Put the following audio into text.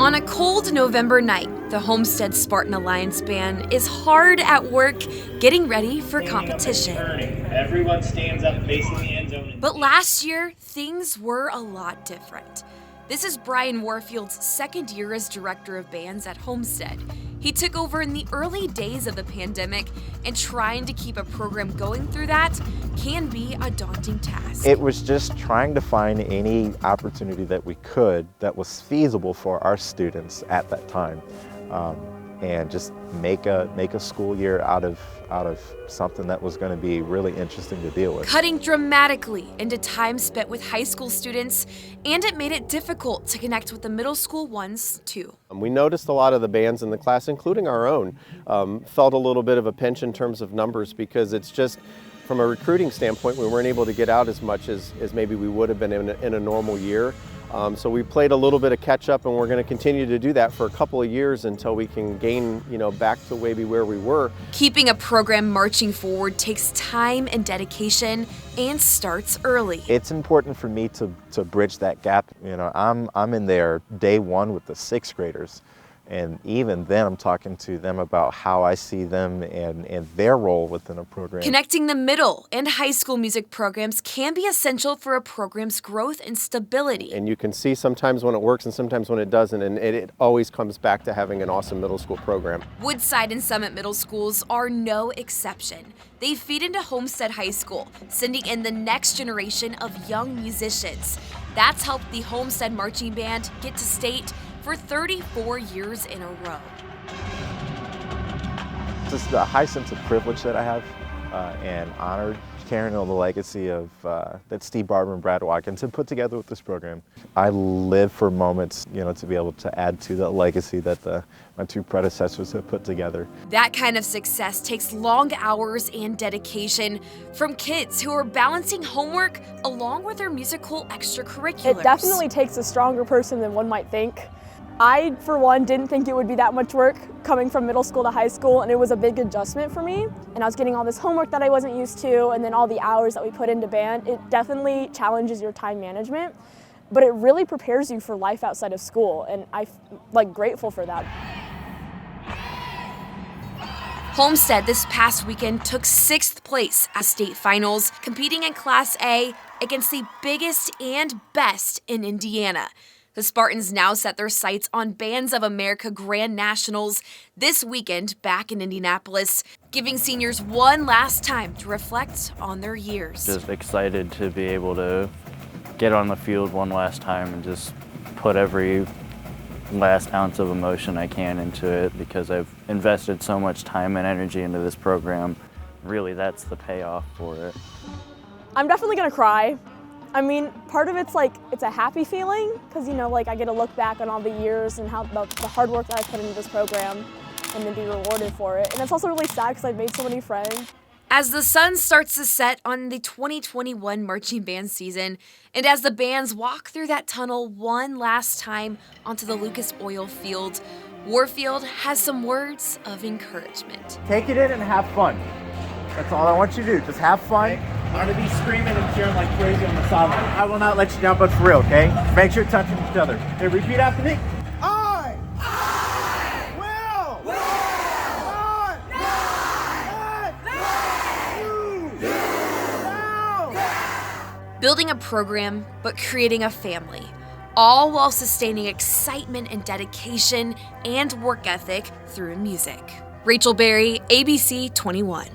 On a cold November night, the Homestead Spartan Alliance Band is hard at work getting ready for competition. Everyone stands up facing the end zone. But last year, things were a lot different. This is Brian Warfield's second year as director of bands at Homestead. He took over in the early days of the pandemic, and trying to keep a program going through that can be a daunting task. It was just trying to find any opportunity that we could that was feasible for our students at that time, and just make a school year out of something that was going to be really interesting to deal with. Cutting dramatically into time spent with high school students, and it made it difficult to connect with the middle school ones too. We noticed a lot of the bands in the class, including our own, felt a little bit of a pinch in terms of numbers, because it's just, from a recruiting standpoint, we weren't able to get out as much as maybe we would have been in a normal year. So we played a little bit of catch up, and we're going to continue to do that for a couple of years until we can gain, back to maybe where we were. Keeping a program marching forward takes time and dedication, and starts early. It's important for me to bridge that gap. I'm in there day one with the sixth graders. And even then, I'm talking to them about how I see them and their role within a program. Connecting the middle and high school music programs can be essential for a program's growth and stability. And you can see sometimes when it works and sometimes when it doesn't, and it always comes back to having an awesome middle school program. Woodside and Summit Middle Schools are no exception. They feed into Homestead High School, sending in the next generation of young musicians. That's helped the Homestead Marching Band get to state for 34 years in a row. Just a high sense of privilege that I have, and honored carrying on the legacy of that Steve Barber and Brad Watkins had put together with this program. I live for moments, to be able to add to that legacy that my two predecessors have put together. That kind of success takes long hours and dedication from kids who are balancing homework along with their musical extracurriculars. It definitely takes a stronger person than one might think. I, for one, didn't think it would be that much work coming from middle school to high school, and it was a big adjustment for me. And I was getting all this homework that I wasn't used to, and then all the hours that we put into band. It definitely challenges your time management, but it really prepares you for life outside of school, and I'm grateful for that. Homestead this past weekend took 6th place at state finals, competing in Class A against the biggest and best in Indiana. The Spartans now set their sights on Bands of America Grand Nationals this weekend back in Indianapolis, giving seniors one last time to reflect on their years. Just excited to be able to get on the field one last time and just put every last ounce of emotion I can into it, because I've invested so much time and energy into this program. Really, that's the payoff for it. I'm definitely gonna cry. I mean, part of it's it's a happy feeling, because I get to look back on all the years and how the hard work that I put into this program and then be rewarded for it. And it's also really sad because I've made so many friends. As the sun starts to set on the 2021 marching band season, and as the bands walk through that tunnel one last time onto the Lucas Oil Field, Warfield has some words of encouragement. Take it in and have fun. That's all I want you to do. Just have fun. I'm going to be screaming and cheering like crazy on the sideline. I will not let you down, but for real, okay? Make sure you're touching each other. Hey, repeat after me. I will not let you down. Building a program, but creating a family, all while sustaining excitement and dedication and work ethic through music. Rachel Berry, ABC21.